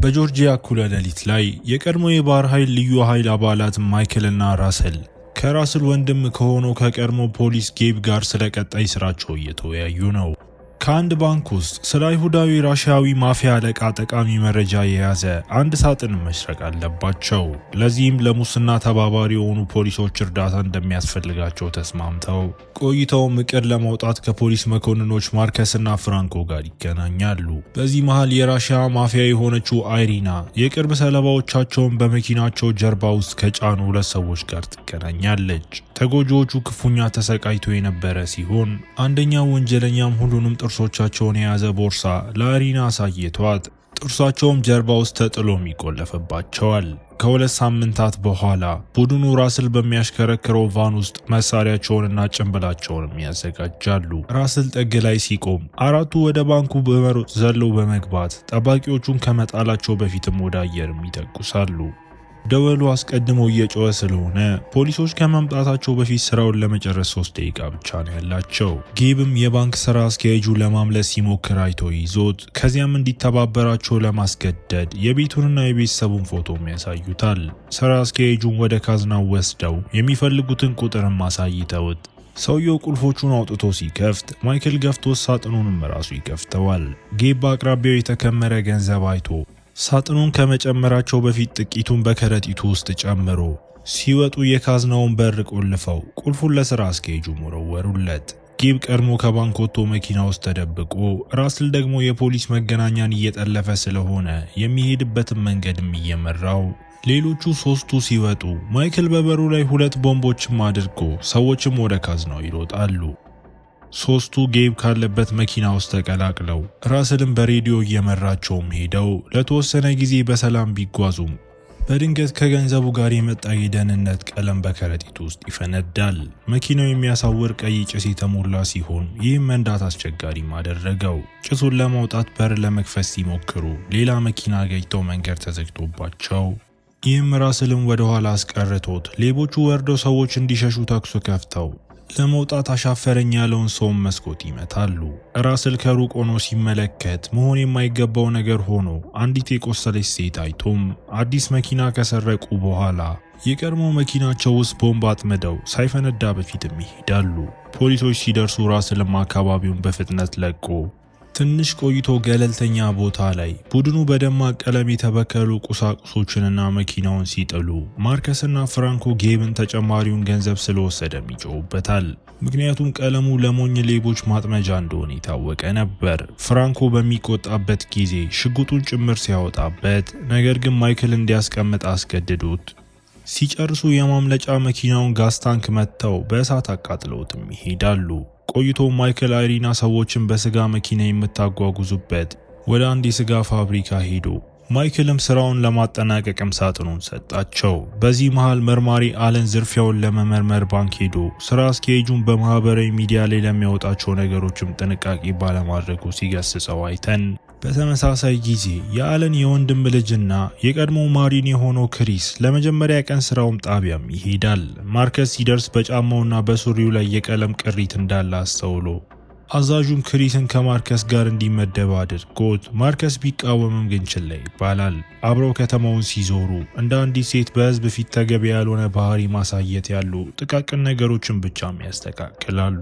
በጆርጂያ እኩለ ሌሊት ላይ የቀድሞ የባህር ኃይል ልዩ ኃይል አባላት ማይክል እና ራስል ከራስል ወንድም ከሆነው ከቀድሞ ፖሊስ ጌብ ጋር ስለ ቀጣይ ስራቸው እየተወያዩ ነው። ከአንድ ባንክ ውስጥ ስለ አይሁዳዊ ራሽያዊ ማፊያ አለቃ ጠቃሚ መረጃ የያዘ አንድ ሳጥን መስረቅ አለባቸው። ለዚህም ለሙስና ተባባሪ የሆኑ ፖሊሶች እርዳታ እንደሚያስፈልጋቸው ተስማምተው ቆይተውም እቅድ ለማውጣት ከፖሊስ መኮንኖች ማርከስና ፍራንኮ ጋር ይገናኛሉ። በዚህ መሃል የራሽያ ማፊያ የሆነችው አይሪና የቅርብ ሰለባዎቻቸውን በመኪናቸው ጀርባ ውስጥ ከጫኑ ሁለት ሰዎች ጋር ትገናኛለች። ተጎጂዎቹ ክፉኛ ተሰቃይቶ የነበረ ሲሆን አንደኛው ወንጀለኛም ሁሉንም ጥርሶቻቸውን የያዘ ቦርሳ ለአሪና አሳይቷት ጥርሳቸውም ጀርባ ውስጥ ተጥሎም ይቆለፍባቸዋል። ከሁለት ሳምንታት በኋላ ቡድኑ ራስል በሚያሽከረክረው ቫን ውስጥ መሳሪያቸውንና ጭንብላቸውንም ያዘጋጃሉ። ራስል ጥግ ላይ ሲቆም አራቱ ወደ ባንኩ በመሮጥ ዘለው በመግባት ጠባቂዎቹን ከመጣላቸው በፊትም ወደ አየርም ይተኩሳሉ። ደወሉ አስቀድሞ እየጮኸ ስለሆነ ፖሊሶች ከመምጣታቸው በፊት ስራውን ለመጨረስ 3 ደቂቃ ብቻ ነው ያላቸው። ጌብም የባንክ ስራ አስኪያጁ ለማምለስ ሲሞክር አይቶ ይዞት ከዚያም እንዲተባበራቸው ለማስገደድ የቤቱንና የቤተሰቡን ፎቶም ያሳዩታል። ስራ አስኪያጁን ወደ ካዝናው ወስደው የሚፈልጉትን ቁጥርም አሳይተውት ሰውየው ቁልፎቹን አውጥቶ ሲከፍት ማይክል ገፍቶ ሳጥኑንም ራሱ ይከፍተዋል። ጌብ በአቅራቢያው የተከመረ ገንዘብ አይቶ ሳጥኑን ከመጨመራቸው በፊት ጥቂቱን በከረጢቱ ውስጥ ጨምሮ ሲወጡ የካዝናውን በር ቆልፈው ቁልፉን ለስራ አስኪያጁ ወረወሩለት። ጌብ ቀድሞ ከባንክ ወጥቶ መኪና ውስጥ ተደብቆ ራስል ደግሞ የፖሊስ መገናኛን እየጠለፈ ስለሆነ የሚሄድበትን መንገድም እየመራው ሌሎቹ 3ቱ ሲወጡ ማይክል በበሩ ላይ 2 ቦምቦችም አድርጎ ሰዎችም ወደ ካዝናው ይሮጣሉ። 3ቱ ጌብ ካለበት መኪና ውስጥ ተቀላቅለው ራስልን በሬዲዮ እየመራቸውም ሄደው ለተወሰነ ጊዜ በሰላም ቢጓዙም በድንገት ከገንዘቡ ጋር የመጣ የደህንነት ቀለም በከረጢቱ ውስጥ ይፈነዳል። መኪናው የሚያሳውር ቀይ ጭስ የተሞላ ሲሆን ይህም መንዳት አስቸጋሪም አደረገው። ጭሱን ለማውጣት በር ለመክፈት ሲሞክሩ ሌላ መኪና ገጭተው መንገድ ተዘግቶባቸው ይህም ራስልን ወደ ኋላ አስቀርቶት ሌቦቹ ወርደው ሰዎች እንዲሸሹ ተኩስ ከፍተው ለመውጣት አሻፈረኝ ያለውን ሰውም መስኮት ይመታሉ። ራስል ከሩቅ ሆኖ ሲመለከት መሆን የማይገባው ነገር ሆኖ አንዲት የቆሰለች ሴት አይቶም አዲስ መኪና ከሰረቁ በኋላ የቀድሞ መኪናቸው ውስጥ ቦምብ አጥምደው ሳይፈነዳ በፊትም ይሄዳሉ። ፖሊሶች ሲደርሱ ራስልም አካባቢውን በፍጥነት ለቆ ትንሽ ቆይቶ ገለልተኛ ቦታ ላይ ቡድኑ በደማቅ ቀለም የተበከሉ ቁሳቁሶችንና መኪናውን ሲጥሉ ማርከስና ፍራንኮ ጌብን ተጨማሪውን ገንዘብ ስለወሰደም ይጮሁበታል። ምክንያቱም ቀለሙ ለሞኝ ሌቦች ማጥመጃ እንደሆነ የታወቀ ነበር። ፍራንኮ በሚቆጣበት ጊዜ ሽጉጡን ጭምር ሲያወጣበት፣ ነገር ግን ማይክል እንዲያስቀምጥ አስገድዶት ሲጨርሱ የማምለጫ መኪናውን ጋዝ ታንክ መጥተው በእሳት አቃጥለውትም ይሄዳሉ። ቆይቶ ማይክል አይሪና ሰዎችን በስጋ መኪና የምታጓጉዙበት ወደ አንድ የስጋ ፋብሪካ ሄዶ ማይክልም ስራውን ለማጠናቀቅም ሳጥኑን ሰጣቸው። በዚህ መሃል መርማሪ አለን ዝርፊያውን ለመመርመር ባንክ ሄዶ ስራ አስኪያጁን በማህበራዊ ሚዲያ ላይ ለሚያወጣቸው ነገሮችም ጥንቃቄ ባለማድረጉ ሲገስጸው አይተን በተመሳሳይ ጊዜ የአለን የወንድም ልጅና የቀድሞ ማሪን የሆነው ክሪስ ለመጀመሪያ ቀን ስራውም ጣቢያም ይሄዳል። ማርከስ ሲደርስ በጫማውና በሱሪው ላይ የቀለም ቅሪት እንዳለ አስተውሎ አዛዡን ክሪስን ከማርከስ ጋር እንዲመደብ አድርጎት ማርከስ ቢቃወምም ግን ችላ ይባላል። አብረው ከተማውን ሲዞሩ እንደ አንዲት ሴት በህዝብ ፊት ተገቢ ያልሆነ ባህሪ ማሳየት ያሉ ጥቃቅን ነገሮችን ብቻም ያስተካክላሉ።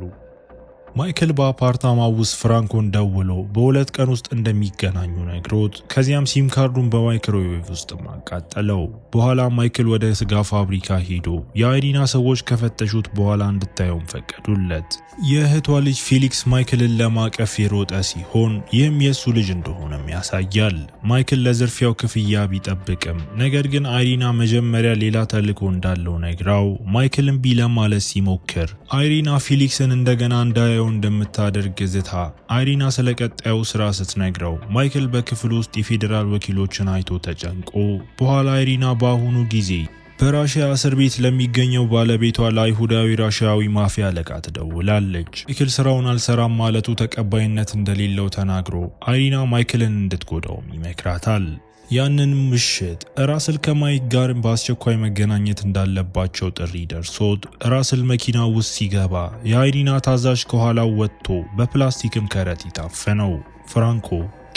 ማይክል በአፓርታማው ውስጥ ፍራንኮን ደውሎ በ2 ቀን ውስጥ እንደሚገናኙ ነግሮት ከዚያም ሲም ካርዱን በማይክሮዌቭ ውስጥ ማቃጠለው። በኋላ ማይክል ወደ ስጋ ፋብሪካ ሄዶ የአይሪና ሰዎች ከፈተሹት በኋላ እንድታየውም ፈቀዱለት። የእህቷ ልጅ ፊሊክስ ማይክልን ለማቀፍ የሮጠ ሲሆን ይህም የሱ ልጅ እንደሆነም ያሳያል። ማይክል ለዝርፊያው ክፍያ ቢጠብቅም ነገር ግን አይሪና መጀመሪያ ሌላ ተልዕኮ እንዳለው ነግራው ማይክልን ለማለት ሲሞክር አይሪና ፊሊክስን እንደገና እንዳየው እንደምታደርግ ዝታ አይሪና ስለቀጣዩ ስራ ስትነግረው ማይክል በክፍል ውስጥ የፌዴራል ወኪሎችን አይቶ ተጨንቆ በኋላ አይሪና በአሁኑ ጊዜ በራሽያ እስር ቤት ለሚገኘው ባለቤቷ ለአይሁዳዊ ራሽያዊ ማፊያ አለቃ ትደውላለች። ማይክል ስራውን አልሰራም ማለቱ ተቀባይነት እንደሌለው ተናግሮ አይሪና ማይክልን እንድትጎዳውም ይመክራታል። ያንን ምሽት ራስል ከማይክ ጋር በአስቸኳይ መገናኘት እንዳለባቸው ጥሪ ደርሶት ራስል መኪና ውስጥ ሲገባ የአይሪና ታዛዥ ከኋላው ወጥቶ በፕላስቲክም ከረጢት አፈነው። ፍራንኮ፣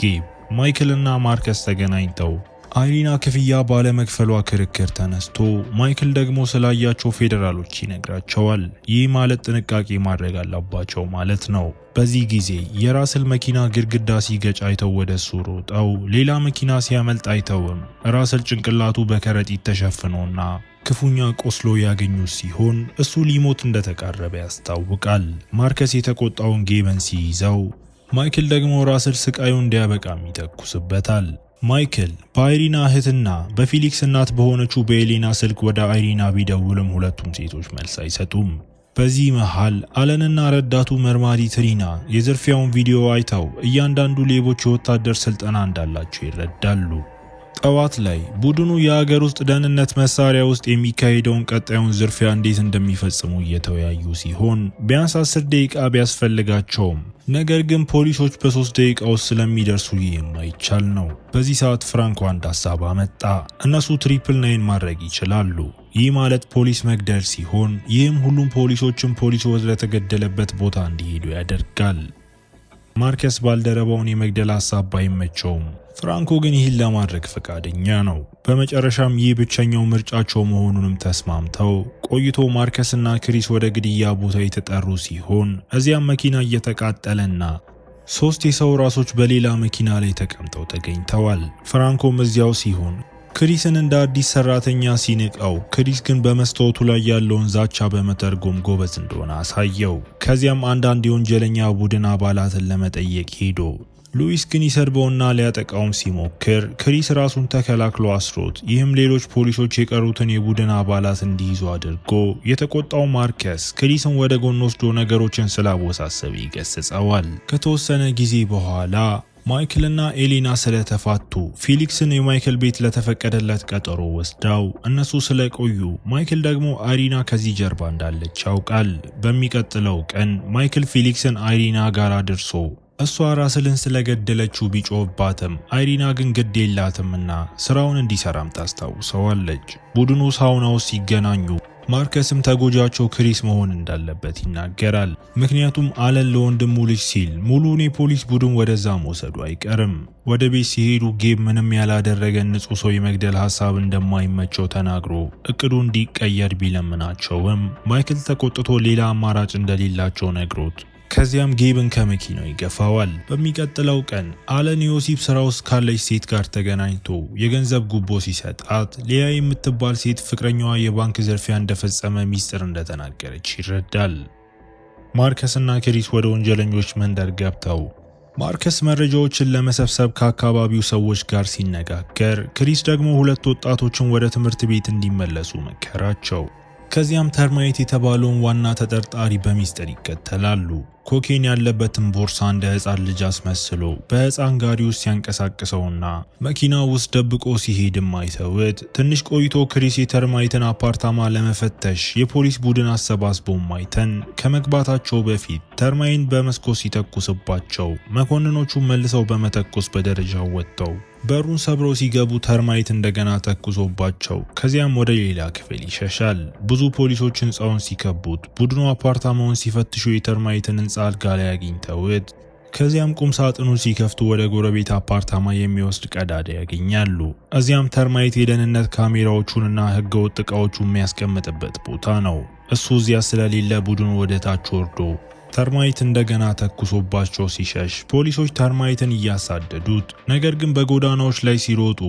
ጌብ፣ ማይክል እና ማርከስ ተገናኝተው አይሪና ክፍያ ባለመክፈሏ ክርክር ተነስቶ ማይክል ደግሞ ስላያቸው ፌዴራሎች ይነግራቸዋል። ይህ ማለት ጥንቃቄ ማድረግ አለባቸው ማለት ነው። በዚህ ጊዜ የራስል መኪና ግድግዳ ሲገጭ አይተው ወደሱ ሮጠው ሌላ መኪና ሲያመልጥ አይተውም ራስል ጭንቅላቱ በከረጢት ተሸፍኖና ክፉኛ ቆስሎ ያገኙት ሲሆን እሱ ሊሞት እንደተቃረበ ያስታውቃል። ማርከስ የተቆጣውን ጌበን ሲይዘው ማይክል ደግሞ ራስል ስቃዩ እንዲያበቃም ይተኩስበታል። ማይክል በአይሪና እህትና በፊሊክስ እናት በሆነችው በኤሌና ስልክ ወደ አይሪና ቢደውልም ሁለቱም ሴቶች መልስ አይሰጡም። በዚህ መሃል አለንና ረዳቱ መርማሪ ትሪና የዝርፊያውን ቪዲዮ አይተው እያንዳንዱ ሌቦች የወታደር ስልጠና እንዳላቸው ይረዳሉ። ጠዋት ላይ ቡድኑ የሀገር ውስጥ ደህንነት መሳሪያ ውስጥ የሚካሄደውን ቀጣዩን ዝርፊያ እንዴት እንደሚፈጽሙ እየተወያዩ ሲሆን ቢያንስ 10 ደቂቃ ቢያስፈልጋቸውም ነገር ግን ፖሊሶች በ3 ደቂቃ ውስጥ ስለሚደርሱ የማይቻል ነው። በዚህ ሰዓት ፍራንኮ አንድ ሀሳብ አመጣ። እነሱ 999 ማድረግ ይችላሉ። ይህ ማለት ፖሊስ መግደል ሲሆን ይህም ሁሉም ፖሊሶችን ፖሊሱ ወደተገደለበት ቦታ እንዲሄዱ ያደርጋል። ማርከስ ባልደረባውን የመግደል ሀሳብ ባይመቸውም ፍራንኮ ግን ይህን ለማድረግ ፈቃደኛ ነው። በመጨረሻም ይህ ብቸኛው ምርጫቸው መሆኑንም ተስማምተው ቆይቶ ማርከስና ክሪስ ወደ ግድያ ቦታ የተጠሩ ሲሆን እዚያም መኪና እየተቃጠለና 3 የሰው ራሶች በሌላ መኪና ላይ ተቀምጠው ተገኝተዋል። ፍራንኮም እዚያው ሲሆን ክሪስን እንደ አዲስ ሰራተኛ ሲንቀው ክሪስ ግን በመስታወቱ ላይ ያለውን ዛቻ በመተርጎም ጎበዝ እንደሆነ አሳየው። ከዚያም አንዳንድ የወንጀለኛ ቡድን አባላትን ለመጠየቅ ሄዶ ሉዊስ ግን ይሰድበውና ሊያጠቃውም ሲሞክር ክሪስ ራሱን ተከላክሎ አስሮት፣ ይህም ሌሎች ፖሊሶች የቀሩትን የቡድን አባላት እንዲይዙ አድርጎ የተቆጣው ማርከስ ክሪስን ወደ ጎን ወስዶ ነገሮችን ስላወሳሰበ ይገስጸዋል። ከተወሰነ ጊዜ በኋላ ማይክልና ኤሌና ስለተፋቱ ፊሊክስን የማይክል ቤት ለተፈቀደለት ቀጠሮ ወስደው እነሱ ስለቆዩ ማይክል ደግሞ አይሪና ከዚህ ጀርባ እንዳለች ያውቃል። በሚቀጥለው ቀን ማይክል ፊሊክስን አይሪና ጋር አድርሶ እሷ ራስልን ስለገደለችው ቢጮህባትም አይሪና ግን ግድ የላትምና ስራውን እንዲሰራም ታስታውሰዋለች። ቡድኑ ሳውና ውስጥ ሲገናኙ ማርከስም ተጎጃቸው ክሪስ መሆን እንዳለበት ይናገራል። ምክንያቱም አለን ለወንድሙ ልጅ ሲል ሙሉውን የፖሊስ ቡድን ወደዛ መውሰዱ አይቀርም። ወደ ቤት ሲሄዱ ጌብ ምንም ያላደረገን ንጹህ ሰው የመግደል ሀሳብ እንደማይመቸው ተናግሮ እቅዱ እንዲቀየር ቢለምናቸውም ማይክል ተቆጥቶ ሌላ አማራጭ እንደሌላቸው ነግሮት ከዚያም ጌብን ከመኪናው ይገፋዋል። በሚቀጥለው ቀን አለን ዮሲፕ ስራ ውስጥ ካለች ሴት ጋር ተገናኝቶ የገንዘብ ጉቦ ሲሰጣት ሊያ የምትባል ሴት ፍቅረኛዋ የባንክ ዝርፊያ እንደፈጸመ ሚስጥር እንደተናገረች ይረዳል። ማርከስና ክሪስ ወደ ወንጀለኞች መንደር ገብተው ማርከስ መረጃዎችን ለመሰብሰብ ከአካባቢው ሰዎች ጋር ሲነጋገር፣ ክሪስ ደግሞ 2 ወጣቶችን ወደ ትምህርት ቤት እንዲመለሱ መከራቸው። ከዚያም ተርማይት የተባለውን ዋና ተጠርጣሪ በሚስጥር ይከተላሉ። ኮኬን ያለበትን ቦርሳ እንደ ሕፃን ልጅ አስመስሎ በሕፃን ጋሪ ውስጥ ሲያንቀሳቅሰውና መኪና ውስጥ ደብቆ ሲሄድም አይተውት። ትንሽ ቆይቶ ክሪስ የተርማይትን አፓርታማ ለመፈተሽ የፖሊስ ቡድን አሰባስቦ ማይተን ከመግባታቸው በፊት ተርማይን በመስኮት ሲተኩስባቸው መኮንኖቹ መልሰው በመተኮስ በደረጃው ወጥተው በሩን ሰብረው ሲገቡ ተርማይት እንደገና ተኩሶባቸው ከዚያም ወደ ሌላ ክፍል ይሸሻል። ብዙ ፖሊሶች ህንፃውን ሲከቡት ቡድኑ አፓርታማውን ሲፈትሹ የተርማይትን ህንፃ አልጋ ላይ አግኝተውት ከዚያም ቁም ሳጥኑን ሲከፍቱ ወደ ጎረቤት አፓርታማ የሚወስድ ቀዳዳ ያገኛሉ። እዚያም ተርማይት የደህንነት ካሜራዎቹንና ህገወጥ እቃዎቹን የሚያስቀምጥበት ቦታ ነው። እሱ እዚያ ስለሌለ ቡድኑ ወደ ታች ወርዶ ተርማይት እንደገና ተኩሶባቸው ሲሸሽ ፖሊሶች ተርማይትን እያሳደዱት፣ ነገር ግን በጎዳናዎች ላይ ሲሮጡ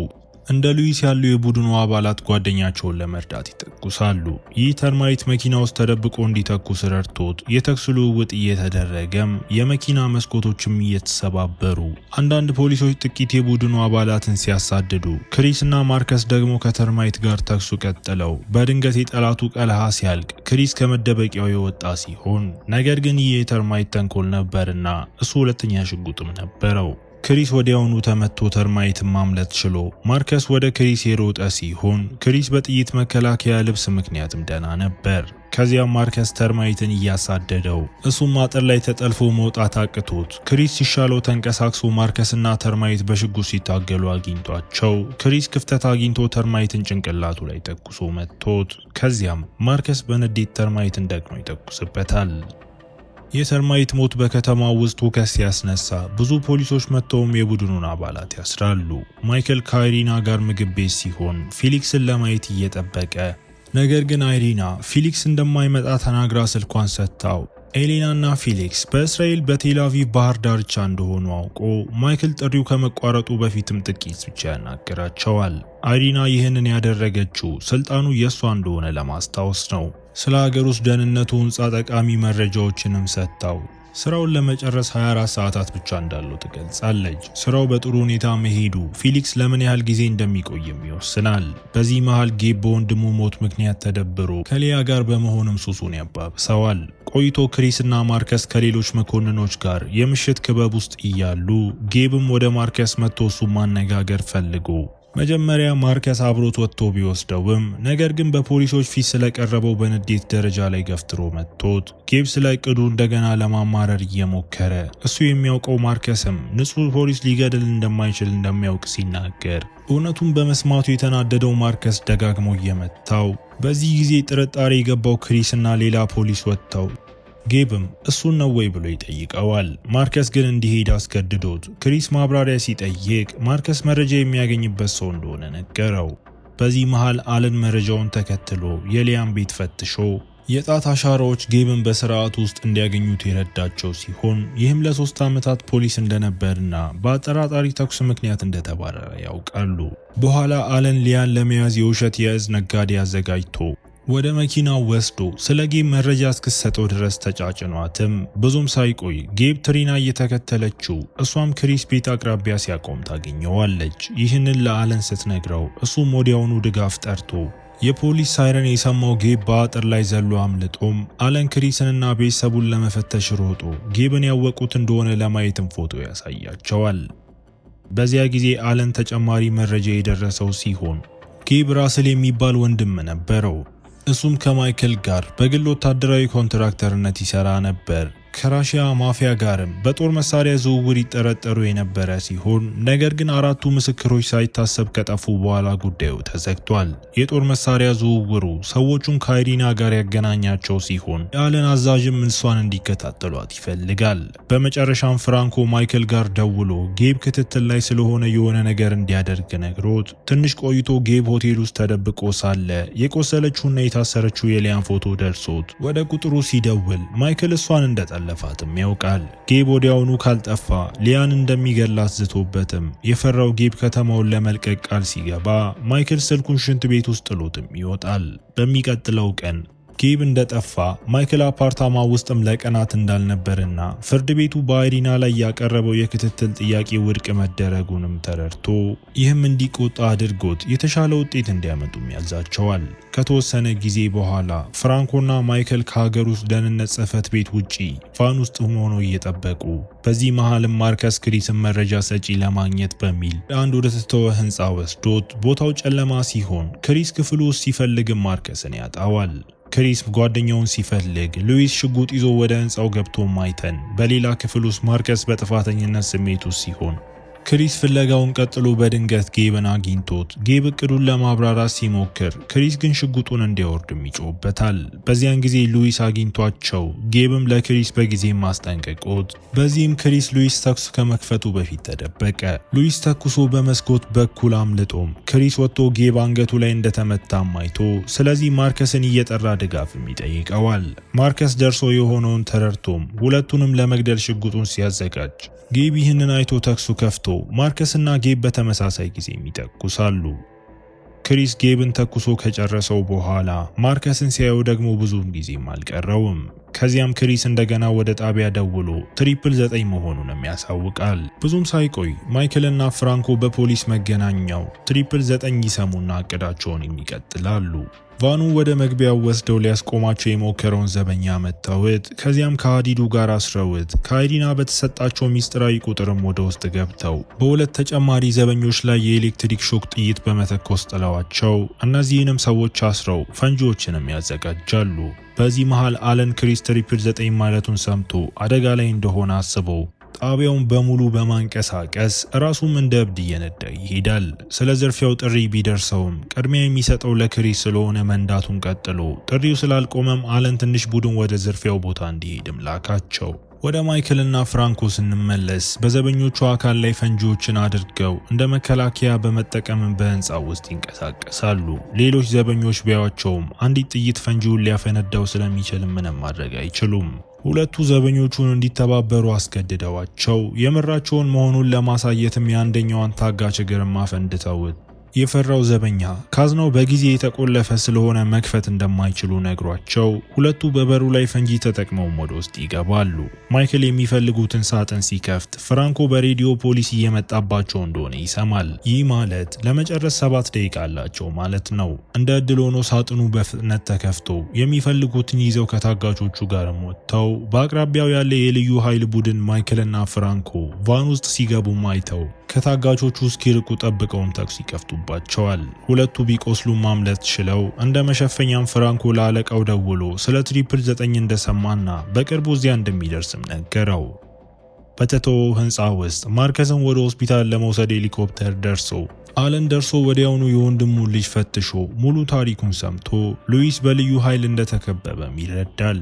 እንደ ሉዊስ ያሉ የቡድኑ አባላት ጓደኛቸውን ለመርዳት ይተኩሳሉ። ይህ ተርማይት መኪና ውስጥ ተደብቆ እንዲተኩስ ረድቶት የተኩስ ልውውጥ እየተደረገም የመኪና መስኮቶችም እየተሰባበሩ አንዳንድ ፖሊሶች ጥቂት የቡድኑ አባላትን ሲያሳድዱ፣ ክሪስና ማርከስ ደግሞ ከተርማይት ጋር ተኩሱ ቀጥለው በድንገት የጠላቱ ቀለሃ ሲያልቅ ክሪስ ከመደበቂያው የወጣ ሲሆን ነገር ግን ይህ የተርማይት ተንኮል ነበርና እሱ ሁለተኛ ሽጉጥም ነበረው። ክሪስ ወዲያውኑ ተመቶ ተርማይትን ማምለጥ ችሎ ማርከስ ወደ ክሪስ የሮጠ ሲሆን ክሪስ በጥይት መከላከያ ልብስ ምክንያትም ደህና ነበር። ከዚያም ማርከስ ተርማይትን እያሳደደው እሱም አጥር ላይ ተጠልፎ መውጣት አቅቶት ክሪስ ሲሻለው ተንቀሳቅሶ ማርከስና ተርማይት በሽጉጥ ሲታገሉ አግኝቷቸው ክሪስ ክፍተት አግኝቶ ተርማይትን ጭንቅላቱ ላይ ተኩሶ መጥቶት ከዚያም ማርከስ በንዴት ተርማይትን ደግሞ ይተኩስበታል። የተርማይት ሞት በከተማው ውስጥ ሁከት ሲያስነሳ ብዙ ፖሊሶች መጥተውም የቡድኑን አባላት ያስራሉ። ማይክል ከአይሪና ጋር ምግብ ቤት ሲሆን ፊሊክስን ለማየት እየጠበቀ፣ ነገር ግን አይሪና ፊሊክስ እንደማይመጣ ተናግራ ስልኳን ሰጥታው ኤሌና እና ፊሊክስ በእስራኤል በቴል አቪቭ ባህር ዳርቻ እንደሆኑ አውቆ ማይክል ጥሪው ከመቋረጡ በፊትም ጥቂት ብቻ ያናግራቸዋል። አይሪና ይህንን ያደረገችው ስልጣኑ የእሷ እንደሆነ ለማስታወስ ነው። ስለ ሀገር ውስጥ ደህንነቱ ህንፃ ጠቃሚ መረጃዎችንም ሰጥታው ስራውን ለመጨረስ 24 ሰዓታት ብቻ እንዳለው ትገልጻለች። ስራው በጥሩ ሁኔታ መሄዱ ፊሊክስ ለምን ያህል ጊዜ እንደሚቆይም ይወስናል። በዚህ መሃል ጌብ በወንድሙ ሞት ምክንያት ተደብሮ ከሊያ ጋር በመሆንም ሱሱን ያባብሰዋል። ቆይቶ ክሪስ እና ማርከስ ከሌሎች መኮንኖች ጋር የምሽት ክበብ ውስጥ እያሉ ጌብም ወደ ማርከስ መጥቶ እሱን ማነጋገር ፈልጎ መጀመሪያ ማርከስ አብሮት ወጥቶ ቢወስደውም ነገር ግን በፖሊሶች ፊት ስለቀረበው በንዴት ደረጃ ላይ ገፍትሮ መጥቶት ጌብ ስለ እቅዱ እንደገና ለማማረር እየሞከረ እሱ የሚያውቀው ማርከስም ንጹህ ፖሊስ ሊገድል እንደማይችል እንደሚያውቅ ሲናገር እውነቱን በመስማቱ የተናደደው ማርከስ ደጋግሞ እየመታው፣ በዚህ ጊዜ ጥርጣሬ የገባው ክሪስ እና ሌላ ፖሊስ ወጥተው ጌብም እሱን ነው ወይ ብሎ ይጠይቀዋል። ማርከስ ግን እንዲሄድ አስገድዶት ክሪስ ማብራሪያ ሲጠይቅ ማርከስ መረጃ የሚያገኝበት ሰው እንደሆነ ነገረው። በዚህ መሃል አለን መረጃውን ተከትሎ የሊያን ቤት ፈትሾ የጣት አሻራዎች ጌብን በስርዓቱ ውስጥ እንዲያገኙት የረዳቸው ሲሆን ይህም ለ3 ዓመታት ፖሊስ እንደነበርና በአጠራጣሪ ተኩስ ምክንያት እንደተባረረ ያውቃሉ። በኋላ አለን ሊያን ለመያዝ የውሸት የእዝ ነጋዴ አዘጋጅቶ ወደ መኪናው ወስዶ ስለ ጌብ መረጃ እስክሰጠው ድረስ ተጫጭኗትም ብዙም ሳይቆይ ጌብ ትሪና እየተከተለችው እሷም ክሪስ ቤት አቅራቢያ ሲያቆም ታገኘዋለች። ይህንን ለአለን ስትነግረው እሱም ወዲያውኑ ድጋፍ ጠርቶ የፖሊስ ሳይረን የሰማው ጌብ በአጥር ላይ ዘሎ አምልጦም አለን ክሪስንና ቤተሰቡን ለመፈተሽ ሮጦ ጌብን ያወቁት እንደሆነ ለማየትም ፎቶ ያሳያቸዋል። በዚያ ጊዜ አለን ተጨማሪ መረጃ የደረሰው ሲሆን ጌብ ራስል የሚባል ወንድም ነበረው። እሱም ከማይክል ጋር በግል ወታደራዊ ኮንትራክተርነት ይሰራ ነበር። ከራሺያ ማፊያ ጋርም በጦር መሳሪያ ዝውውር ይጠረጠሩ የነበረ ሲሆን ነገር ግን 4ቱ ምስክሮች ሳይታሰብ ከጠፉ በኋላ ጉዳዩ ተዘግቷል። የጦር መሳሪያ ዝውውሩ ሰዎቹን ከአይሪና ጋር ያገናኛቸው ሲሆን የአለን አዛዥም እሷን እንዲከታተሏት ይፈልጋል። በመጨረሻም ፍራንኮ ማይክል ጋር ደውሎ ጌብ ክትትል ላይ ስለሆነ የሆነ ነገር እንዲያደርግ ነግሮት ትንሽ ቆይቶ ጌብ ሆቴል ውስጥ ተደብቆ ሳለ የቆሰለችውና የታሰረችው የሊያን ፎቶ ደርሶት ወደ ቁጥሩ ሲደውል ማይክል እሷን እንደጠላ ለፋትም ያውቃል። ጌብ ወዲያውኑ ካልጠፋ ሊያን እንደሚገላት ዝቶበትም የፈራው ጌብ ከተማውን ለመልቀቅ ቃል ሲገባ ማይክል ስልኩን ሽንት ቤት ውስጥ ጥሎትም ይወጣል። በሚቀጥለው ቀን ጌብ እንደጠፋ ማይክል አፓርታማ ውስጥም ለቀናት እንዳልነበርና ፍርድ ቤቱ በአይሪና ላይ ያቀረበው የክትትል ጥያቄ ውድቅ መደረጉንም ተረድቶ ይህም እንዲቆጣ አድርጎት የተሻለ ውጤት እንዲያመጡም ያዛቸዋል። ከተወሰነ ጊዜ በኋላ ፍራንኮና ማይክል ከሀገር ውስጥ ደህንነት ጽሕፈት ቤት ውጪ ቫን ውስጥ ሆኖ እየጠበቁ፣ በዚህ መሃልም ማርከስ ክሪስን መረጃ ሰጪ ለማግኘት በሚል አንድ ወደ ተተወ ህንፃ ወስዶት ቦታው ጨለማ ሲሆን ክሪስ ክፍሉ ውስጥ ሲፈልግም ማርከስን ያጣዋል። ክሪስ ጓደኛውን ሲፈልግ ሉዊስ ሽጉጥ ይዞ ወደ ህንፃው ገብቶ ማይተን በሌላ ክፍል ውስጥ ማርከስ በጥፋተኝነት ስሜት ውስጥ ሲሆን ክሪስ ፍለጋውን ቀጥሎ በድንገት ጌብን አግኝቶት ጌብ እቅዱን ለማብራራት ሲሞክር ክሪስ ግን ሽጉጡን እንዲያወርድም ይጮህበታል። በዚያን ጊዜ ሉዊስ አግኝቷቸው ጌብም ለክሪስ በጊዜ ማስጠንቀቆት፣ በዚህም ክሪስ ሉዊስ ተኩስ ከመክፈቱ በፊት ተደበቀ። ሉዊስ ተኩሶ በመስኮት በኩል አምልጦም ክሪስ ወጥቶ ጌብ አንገቱ ላይ እንደተመታም አይቶ ስለዚህ ማርከስን እየጠራ ድጋፍም ይጠይቀዋል። ማርከስ ደርሶ የሆነውን ተረድቶም ሁለቱንም ለመግደል ሽጉጡን ሲያዘጋጅ ጌብ ይህንን አይቶ ተኩሱ ከፍቶ ማርከስና ጌብ በተመሳሳይ ጊዜ ይተኩሳሉ። ክሪስ ጌብን ተኩሶ ከጨረሰው በኋላ ማርከስን ሲያየው ደግሞ ብዙም ጊዜም አልቀረውም። ከዚያም ክሪስ እንደገና ወደ ጣቢያ ደውሎ 999 መሆኑንም ያሳውቃል። ብዙም ሳይቆይ ማይክልና ፍራንኮ በፖሊስ መገናኛው 999 ይሰሙና እቅዳቸውን ይቀጥላሉ። ቫኑ ወደ መግቢያው ወስደው ሊያስቆማቸው የሞከረውን ዘበኛ መታወት፣ ከዚያም ከሃዲዱ ጋር አስረውት ከአይሪና በተሰጣቸው ሚስጥራዊ ቁጥርም ወደ ውስጥ ገብተው በሁለት ተጨማሪ ዘበኞች ላይ የኤሌክትሪክ ሾክ ጥይት በመተኮስ ጥለዋቸው እነዚህንም ሰዎች አስረው ፈንጂዎችንም ያዘጋጃሉ። በዚህ መሃል አለን ክሪስ 999 ማለቱን ሰምቶ አደጋ ላይ እንደሆነ አስበው ጣቢያውን በሙሉ በማንቀሳቀስ ራሱም እንደ እብድ እየነዳ ይሄዳል። ስለ ዝርፊያው ጥሪ ቢደርሰውም ቅድሚያ የሚሰጠው ለክሪስ ስለሆነ መንዳቱን ቀጥሎ ጥሪው ስላልቆመም አለን ትንሽ ቡድን ወደ ዝርፊያው ቦታ እንዲሄድም ላካቸው። ወደ ማይክልና ፍራንኮ ስንመለስ በዘበኞቹ አካል ላይ ፈንጂዎችን አድርገው እንደ መከላከያ በመጠቀም በህንፃው ውስጥ ይንቀሳቀሳሉ። ሌሎች ዘበኞች ቢያዩአቸውም አንዲት ጥይት ፈንጂውን ሊያፈነዳው ስለሚችል ምንም ማድረግ አይችሉም። ሁለቱ ዘበኞቹን እንዲተባበሩ አስገድደዋቸው የምራቸውን መሆኑን ለማሳየትም የአንደኛዋን ታጋች እግርም አፈንድተውት የፈራው ዘበኛ ካዝናው በጊዜ የተቆለፈ ስለሆነ መክፈት እንደማይችሉ ነግሯቸው ሁለቱ በበሩ ላይ ፈንጂ ተጠቅመው ወደ ውስጥ ይገባሉ። ማይክል የሚፈልጉትን ሳጥን ሲከፍት ፍራንኮ በሬዲዮ ፖሊስ እየመጣባቸው እንደሆነ ይሰማል። ይህ ማለት ለመጨረስ 7 ደቂቃ አላቸው ማለት ነው። እንደ እድል ሆኖ ሳጥኑ በፍጥነት ተከፍቶ የሚፈልጉትን ይዘው ከታጋቾቹ ጋር ወጥተው በአቅራቢያው ያለ የልዩ ኃይል ቡድን ማይክልና ፍራንኮ ቫን ውስጥ ሲገቡ አይተው ከታጋቾቹ እስኪርቁ ጠብቀውም ተኩስ ይከፍቱባቸዋል። ሁለቱ ቢቆስሉ ማምለጥ ችለው እንደ መሸፈኛም ፍራንኮ ለአለቃው ደውሎ ስለ 999 እንደሰማና በቅርቡ እዚያ እንደሚደርስም ነገረው። በተተወው ህንፃ ውስጥ ማርከስን ወደ ሆስፒታል ለመውሰድ ሄሊኮፕተር ደርሶ አለን ደርሶ ወዲያውኑ የወንድሙን ልጅ ፈትሾ ሙሉ ታሪኩን ሰምቶ ሉዊስ በልዩ ኃይል እንደተከበበም ይረዳል።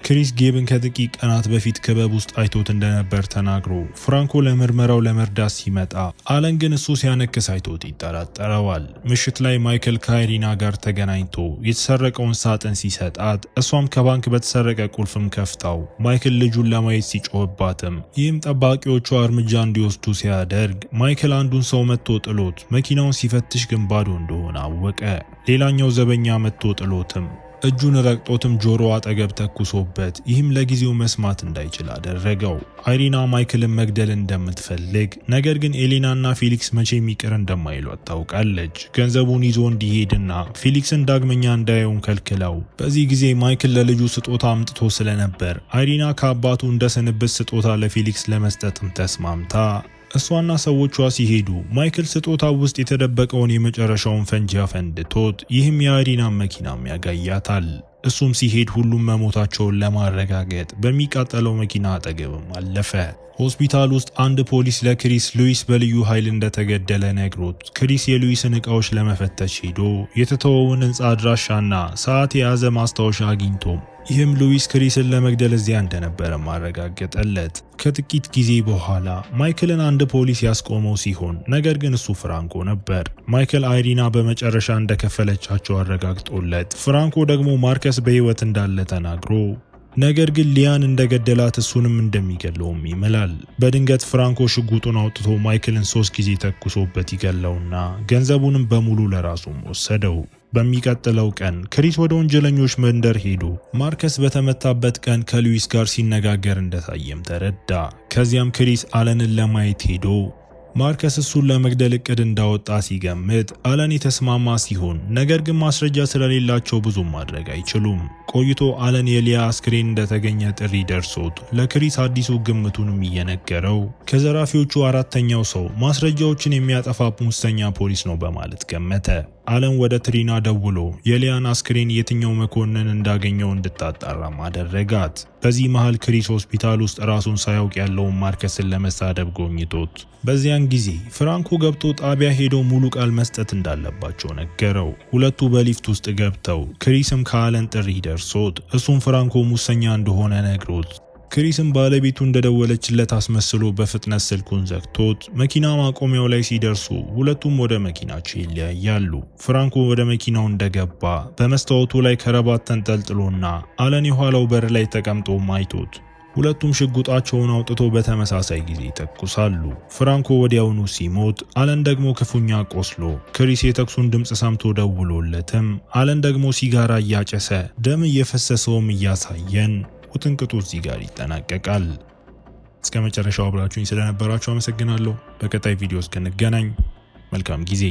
ክሪስ ጌብን ከጥቂት ቀናት በፊት ክበብ ውስጥ አይቶት እንደነበር ተናግሮ ፍራንኮ ለምርመራው ለመርዳት ሲመጣ አለን ግን እሱ ሲያነክስ አይቶት ይጠራጠረዋል። ምሽት ላይ ማይክል ከአይሪና ጋር ተገናኝቶ የተሰረቀውን ሳጥን ሲሰጣት እሷም ከባንክ በተሰረቀ ቁልፍም ከፍታው ማይክል ልጁን ለማየት ሲጮህባትም ይህም ጠባቂዎቿ እርምጃ እንዲወስዱ ሲያደርግ ማይክል አንዱን ሰው መጥቶ ጥሎት መኪናውን ሲፈትሽ ግን ባዶ እንደሆነ አወቀ። ሌላኛው ዘበኛ መጥቶ ጥሎትም እጁን ረግጦትም ጆሮ አጠገብ ተኩሶበት ይህም ለጊዜው መስማት እንዳይችል አደረገው። አይሪና ማይክልን መግደል እንደምትፈልግ ነገር ግን ኤሌናና ፌሊክስ መቼም ይቅር እንደማይሏት ታውቃለች። ገንዘቡን ይዞ እንዲሄድና ፌሊክስን ዳግመኛ እንዳያዩን ከልክለው በዚህ ጊዜ ማይክል ለልጁ ስጦታ አምጥቶ ስለነበር አይሪና ከአባቱ እንደ ስንብት ስጦታ ለፌሊክስ ለመስጠትም ተስማምታ እሷና ሰዎቿ ሲሄዱ ማይክል ስጦታው ውስጥ የተደበቀውን የመጨረሻውን ፈንጂ አፈንድቶት ይህም የአይሪናን መኪናም ያጋያታል። እሱም ሲሄድ ሁሉም መሞታቸውን ለማረጋገጥ በሚቃጠለው መኪና አጠገብም አለፈ። ሆስፒታል ውስጥ አንድ ፖሊስ ለክሪስ ሉዊስ በልዩ ኃይል እንደተገደለ ነግሮት ክሪስ የሉዊስን እቃዎች ለመፈተሽ ሄዶ የተተወውን ህንፃ አድራሻና ሰዓት የያዘ ማስታወሻ አግኝቶም ይህም ሉዊስ ክሪስን ለመግደል እዚያ እንደነበረ ማረጋገጠለት። ከጥቂት ጊዜ በኋላ ማይክልን አንድ ፖሊስ ያስቆመው ሲሆን ነገር ግን እሱ ፍራንኮ ነበር። ማይክል አይሪና በመጨረሻ እንደከፈለቻቸው አረጋግጦለት ፍራንኮ ደግሞ ማርከስ በህይወት እንዳለ ተናግሮ ነገር ግን ሊያን እንደገደላት እሱንም እንደሚገለውም ይምላል። በድንገት ፍራንኮ ሽጉጡን አውጥቶ ማይክልን 3 ጊዜ ተኩሶበት ይገለውና ገንዘቡንም በሙሉ ለራሱም ወሰደው። በሚቀጥለው ቀን ክሪስ ወደ ወንጀለኞች መንደር ሄዶ ማርከስ በተመታበት ቀን ከሉዊስ ጋር ሲነጋገር እንደታየም ተረዳ። ከዚያም ክሪስ አለንን ለማየት ሄዶ ማርከስ እሱን ለመግደል እቅድ እንዳወጣ ሲገምት አለን የተስማማ ሲሆን ነገር ግን ማስረጃ ስለሌላቸው ብዙም ማድረግ አይችሉም። ቆይቶ አለን የሊያ አስክሬን እንደተገኘ ጥሪ ደርሶት ለክሪስ አዲሱ ግምቱንም እየነገረው ከዘራፊዎቹ 4ኛው ሰው ማስረጃዎችን የሚያጠፋ ሙሰኛ ፖሊስ ነው በማለት ገመተ። አለን ወደ ትሪና ደውሎ የሊያን አስክሬን የትኛው መኮንን እንዳገኘው እንድታጣራም አደረጋት። በዚህ መሃል ክሪስ ሆስፒታል ውስጥ ራሱን ሳያውቅ ያለውን ማርከስን ለመሳደብ ጎብኝቶት በዚያን ጊዜ ፍራንኮ ገብቶ ጣቢያ ሄዶ ሙሉ ቃል መስጠት እንዳለባቸው ነገረው። ሁለቱ በሊፍት ውስጥ ገብተው ክሪስም ከአለን ጥሪ ደርሶት እሱም ፍራንኮ ሙሰኛ እንደሆነ ነግሮት ክሪስም ባለቤቱ እንደደወለችለት አስመስሎ በፍጥነት ስልኩን ዘግቶት መኪና ማቆሚያው ላይ ሲደርሱ ሁለቱም ወደ መኪናቸው ይለያያሉ። ፍራንኮ ወደ መኪናው እንደገባ በመስታወቱ ላይ ከረባት ተንጠልጥሎና አለን የኋላው በር ላይ ተቀምጦ ማይቶት ሁለቱም ሽጉጣቸውን አውጥቶ በተመሳሳይ ጊዜ ይተኩሳሉ። ፍራንኮ ወዲያውኑ ሲሞት አለን ደግሞ ክፉኛ ቆስሎ ክሪስ የተኩሱን ድምጽ ሰምቶ ደውሎለትም አለን ደግሞ ሲጋራ እያጨሰ ደም እየፈሰሰውም እያሳየን ውጥንቅጡ እዚህ ጋር ይጠናቀቃል። እስከ መጨረሻው አብራችሁኝ ስለነበራችሁ አመሰግናለሁ። በቀጣይ ቪዲዮ እስክንገናኝ መልካም ጊዜ